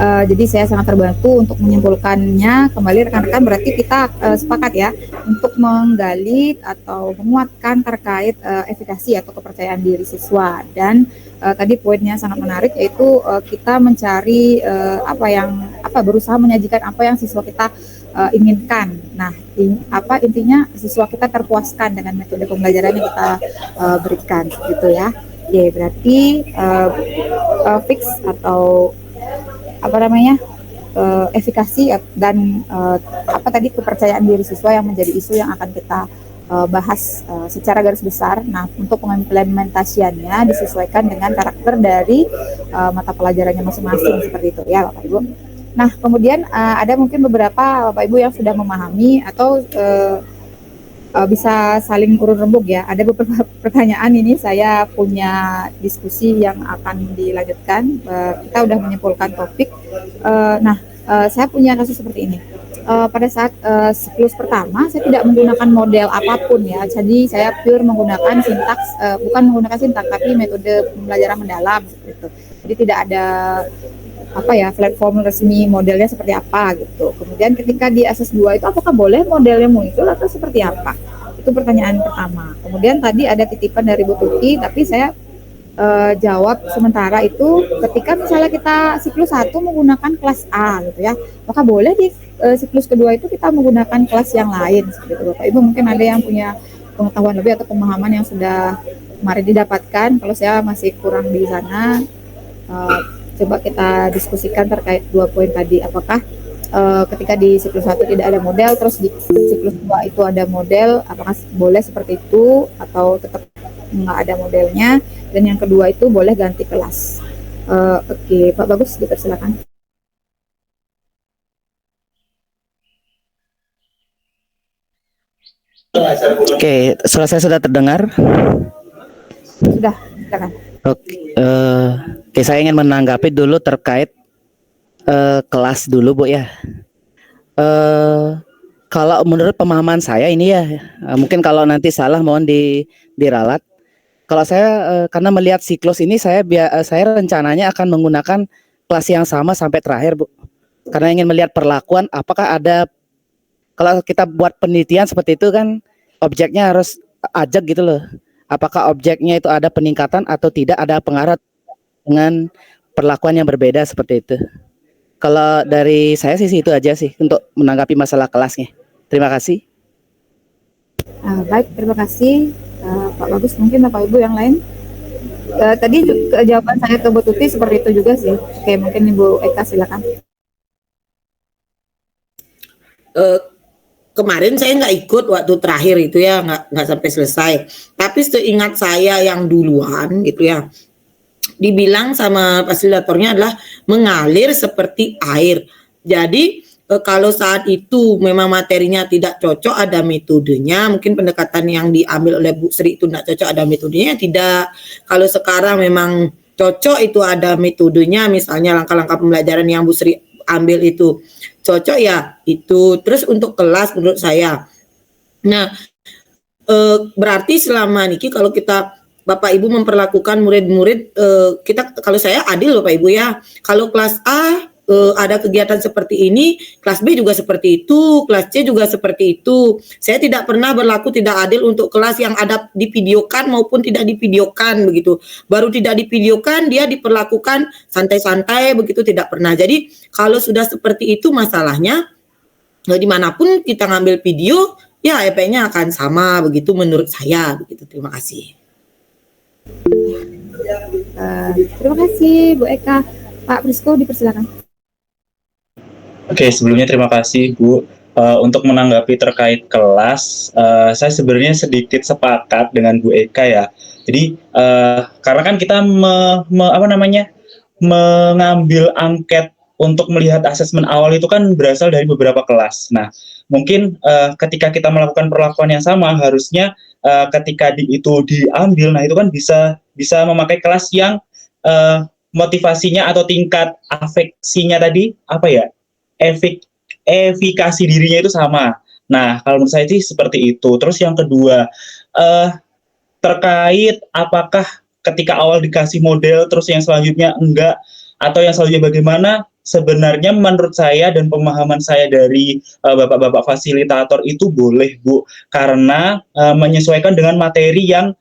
Jadi saya sangat terbantu untuk menyimpulkannya. Kembali rekan-rekan, berarti kita sepakat ya untuk menggali atau menguatkan terkait efikasi atau kepercayaan diri siswa. Dan tadi poinnya sangat menarik, yaitu kita mencari berusaha menyajikan apa yang siswa kita inginkan. Nah, intinya siswa kita terpuaskan dengan metode pembelajaran yang kita berikan, gitu ya. Ya, berarti fix atau efikasi dan kepercayaan diri siswa yang menjadi isu yang akan kita bahas secara garis besar. Nah, untuk pengimplementasiannya disesuaikan dengan karakter dari mata pelajarannya masing-masing, seperti itu ya Bapak Ibu. Nah, kemudian ada mungkin beberapa Bapak Ibu yang sudah memahami atau bisa saling urun rembuk ya. Ada beberapa pertanyaan ini saya punya diskusi yang akan dilanjutkan. Kita udah menyimpulkan topik. Saya punya kasus seperti ini. Pada saat siklus pertama saya tidak menggunakan model apapun ya. Jadi saya pure menggunakan sintaks, bukan menggunakan sintaks tapi metode pembelajaran mendalam seperti itu. Jadi tidak ada platform resmi modelnya seperti apa gitu. Kemudian ketika di SS 2 itu apakah boleh modelnya muncul atau seperti apa? Itu pertanyaan pertama. Kemudian tadi ada titipan dari Bu Tuti, tapi saya jawab sementara itu ketika misalnya kita siklus 1 menggunakan kelas A gitu ya. Apakah boleh di siklus kedua itu kita menggunakan kelas yang lain seperti itu Bapak Ibu? Mungkin ada yang punya pengetahuan lebih atau pemahaman yang sudah kemarin didapatkan. Kalau saya masih kurang di sana, coba kita diskusikan terkait 2 poin tadi. Apakah ketika di siklus 1 tidak ada model, terus di siklus 2 itu ada model, apakah boleh seperti itu atau tetap nggak ada modelnya? Dan yang kedua itu boleh ganti kelas. Oke, Pak Bagus, dipersilakan. Oke, suara saya sudah terdengar? Sudah, silakan. Oke, saya ingin menanggapi dulu terkait kelas dulu Bu ya. Kalau menurut pemahaman saya ini ya, mungkin kalau nanti salah mohon diralat. Kalau saya karena melihat siklus ini saya rencananya akan menggunakan kelas yang sama sampai terakhir Bu. Karena ingin melihat perlakuan apakah ada, kalau kita buat penelitian seperti itu kan objeknya harus ajak gitu loh. Apakah objeknya itu ada peningkatan atau tidak, ada pengaruh dengan perlakuan yang berbeda seperti itu. Kalau dari saya sih itu aja sih untuk menanggapi masalah kelasnya. Terima kasih. Baik, terima kasih Pak Bagus. Mungkin Bapak Ibu yang lain. Tadi jawaban saya ke Bu Tuti seperti itu juga sih. Oke, mungkin Ibu Eka silakan. Kemarin saya nggak ikut waktu terakhir itu ya, nggak sampai selesai. Tapi seingat saya yang duluan gitu ya, dibilang sama fasilitatornya adalah mengalir seperti air. Jadi kalau saat itu memang materinya tidak cocok, ada metodenya, mungkin pendekatan yang diambil oleh Bu Sri itu tidak cocok, ada metodenya, tidak. Kalau sekarang memang cocok, itu ada metodenya, misalnya langkah-langkah pembelajaran yang Bu Sri ambil itu cocok ya itu. Terus untuk kelas menurut saya, nah berarti selama niki kalau kita Bapak Ibu memperlakukan murid-murid, kita, kalau saya adil Bapak Ibu ya, kalau kelas A ada kegiatan seperti ini, kelas B juga seperti itu, kelas C juga seperti itu. Saya tidak pernah berlaku tidak adil untuk kelas yang ada divideokan maupun tidak divideokan begitu. Baru tidak divideokan dia diperlakukan santai-santai begitu, tidak pernah. Jadi kalau sudah seperti itu masalahnya, dimanapun kita ngambil video, ya efeknya akan sama begitu menurut saya begitu. Terima kasih. Terima kasih Bu Eka. Pak Prisko dipersilakan. Oke, sebelumnya terima kasih Bu. Untuk menanggapi terkait kelas, saya sebenarnya sedikit sepakat dengan Bu Eka ya. Jadi karena kan kita mengambil angket untuk melihat asesmen awal itu kan berasal dari beberapa kelas. Nah, mungkin ketika kita melakukan perlakuan yang sama, harusnya ketika itu diambil, nah itu kan bisa memakai kelas yang motivasinya atau tingkat afeksinya tadi apa ya? Efikasi dirinya itu sama. Nah, kalau menurut saya sih seperti itu. Terus yang kedua, terkait apakah ketika awal dikasih model, terus yang selanjutnya enggak, atau yang selanjutnya bagaimana, sebenarnya menurut saya dan pemahaman saya dari bapak-bapak fasilitator itu boleh Bu, karena menyesuaikan dengan materi yang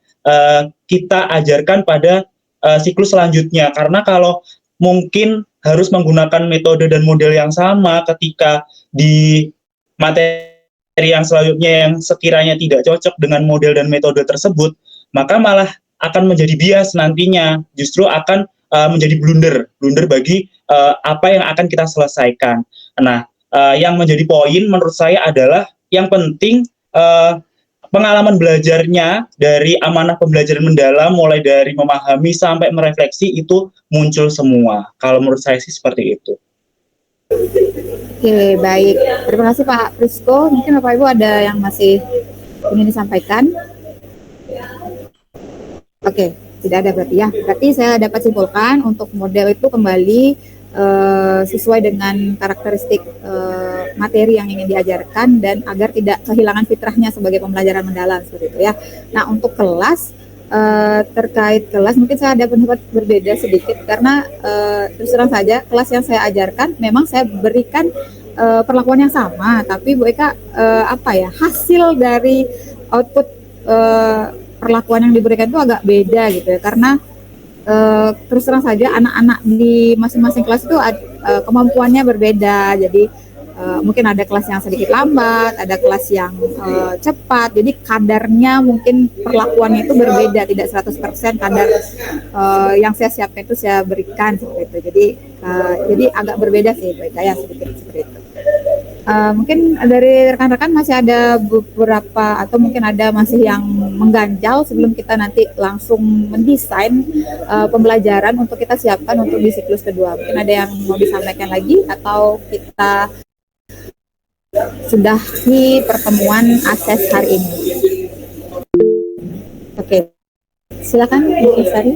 kita ajarkan pada siklus selanjutnya. Karena kalau mungkin harus menggunakan metode dan model yang sama ketika di materi yang selanjutnya yang sekiranya tidak cocok dengan model dan metode tersebut, maka malah akan menjadi bias nantinya, justru akan menjadi blunder bagi apa yang akan kita selesaikan. Nah, yang menjadi poin menurut saya adalah yang penting pengalaman belajarnya dari amanah pembelajaran mendalam, mulai dari memahami sampai merefleksi itu muncul semua. Kalau menurut saya sih seperti itu. Oke, baik. Terima kasih Pak Prisko. Mungkin Bapak Ibu ada yang masih ingin disampaikan? Oke, tidak ada berarti ya. Berarti saya dapat simpulkan untuk model itu kembali sesuai dengan karakteristik materi yang ingin diajarkan dan agar tidak kehilangan fitrahnya sebagai pembelajaran mendalam seperti itu ya. Nah, untuk kelas, terkait kelas mungkin saya ada pendapat berbeda sedikit karena terus terang saja kelas yang saya ajarkan memang saya berikan perlakuan yang sama, tapi Bu Eka hasil dari output perlakuan yang diberikan itu agak beda gitu ya, karena terus terang saja anak-anak di masing-masing kelas itu kemampuannya berbeda. Jadi mungkin ada kelas yang sedikit lambat, ada kelas yang cepat. Jadi kadarnya mungkin perlakuannya itu berbeda, tidak 100% kadar yang saya siapkan itu saya berikan seperti itu. Jadi agak berbeda sih Bu Eka ya, sedikit seperti itu. Mungkin dari rekan-rekan masih ada beberapa atau mungkin ada masih yang mengganjal sebelum kita nanti langsung mendesain pembelajaran untuk kita siapkan untuk di siklus kedua. Mungkin ada yang mau disampaikan lagi atau kita sudahi pertemuan ASES hari ini. Oke. Silakan Bu Sari.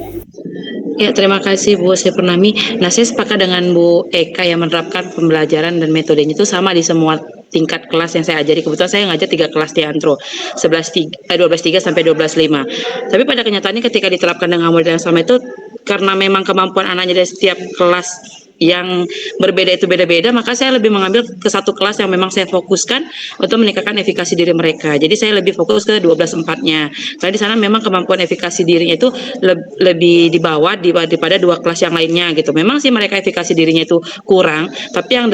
Ya, terima kasih Bu Sri Purnami. Nah, saya sepakat dengan Bu Eka yang menerapkan pembelajaran dan metodenya itu sama di semua tingkat kelas yang saya ajari. Kebetulan saya ngajar 3 kelas di Antro, 12.3 sampai 12.5. Tapi pada kenyataannya ketika diterapkan dengan model yang sama itu, karena memang kemampuan anaknya dari setiap kelas yang berbeda itu beda-beda, maka saya lebih mengambil ke satu kelas yang memang saya fokuskan untuk meningkatkan efikasi diri mereka. Jadi saya lebih fokus ke 12.4-nya. Karena di sana memang kemampuan efikasi dirinya itu lebih di bawah daripada 2 kelas yang lainnya gitu. Memang sih mereka efikasi dirinya itu kurang, tapi yang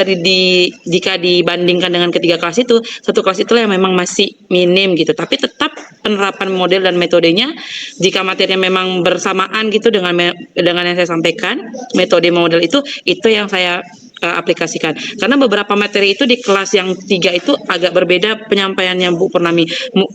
jika dibandingkan dengan ketiga kelas itu, satu kelas itulah yang memang masih minim gitu. Tapi tetap penerapan model dan metodenya, jika materinya memang bersamaan gitu dengan yang saya sampaikan, metode model itu yang saya aplikasikan. Karena beberapa materi itu di kelas yang 3 itu agak berbeda penyampaiannya Bu Purnami.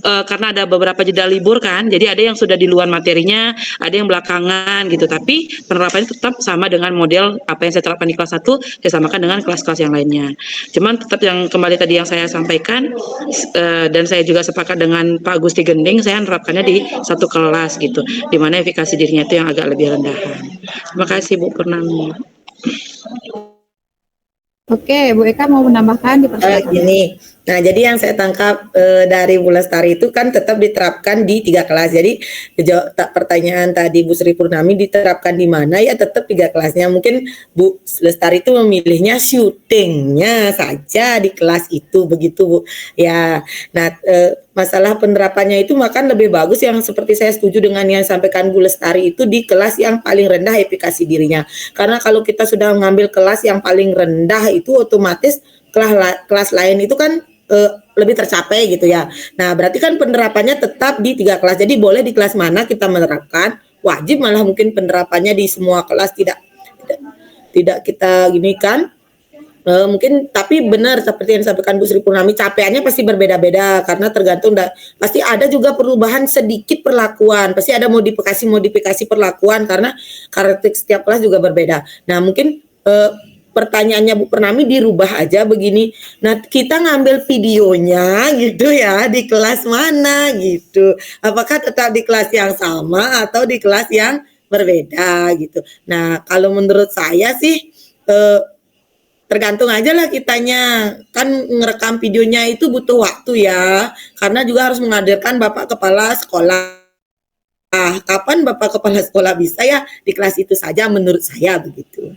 Karena ada beberapa jeda libur kan, jadi ada yang sudah di luar materinya, ada yang belakangan gitu. Tapi penerapannya tetap sama dengan model apa yang saya terapkan di kelas 1, saya samakan dengan kelas-kelas yang lainnya. Cuman tetap yang kembali tadi yang saya sampaikan, dan saya juga sepakat dengan Pak Gusti Gending, saya menerapkannya di satu kelas gitu, di mana efikasi dirinya itu yang agak lebih rendahan. Terima kasih Bu Purnami. Oke, Bu Eka mau menambahkan di gini. Nah, jadi yang saya tangkap dari Bu Lestari itu kan tetap diterapkan di 3 kelas. Jadi pertanyaan tadi Bu Sri Purnami diterapkan di mana, ya tetap 3 kelasnya. Mungkin Bu Lestari itu memilihnya syutingnya saja di kelas itu, begitu Bu. Ya, nah masalah penerapannya itu makan lebih bagus yang seperti saya setuju dengan yang sampaikan Bu Lestari itu di kelas yang paling rendah efikasi dirinya. Karena kalau kita sudah mengambil kelas yang paling rendah itu otomatis kelas lain itu kan lebih tercapai gitu ya. Nah, berarti kan penerapannya tetap di 3 kelas. Jadi boleh di kelas mana kita menerapkan, wajib malah mungkin penerapannya di semua kelas tidak kita gini kan. Mungkin tapi benar seperti yang disampaikan Bu Sri Purnami, capaiannya pasti berbeda-beda karena tergantung pasti ada juga perubahan sedikit perlakuan, pasti ada modifikasi perlakuan karena karakteristik setiap kelas juga berbeda. Nah, mungkin pertanyaannya Bu Purnami dirubah aja begini. Nah, kita ngambil videonya gitu ya di kelas mana gitu. Apakah tetap di kelas yang sama atau di kelas yang berbeda gitu. Nah, kalau menurut saya sih tergantung aja lah kitanya. Kan ngerekam videonya itu butuh waktu ya. Karena juga harus menghadirkan Bapak Kepala Sekolah. Kapan Bapak Kepala Sekolah bisa ya di kelas itu saja menurut saya begitu.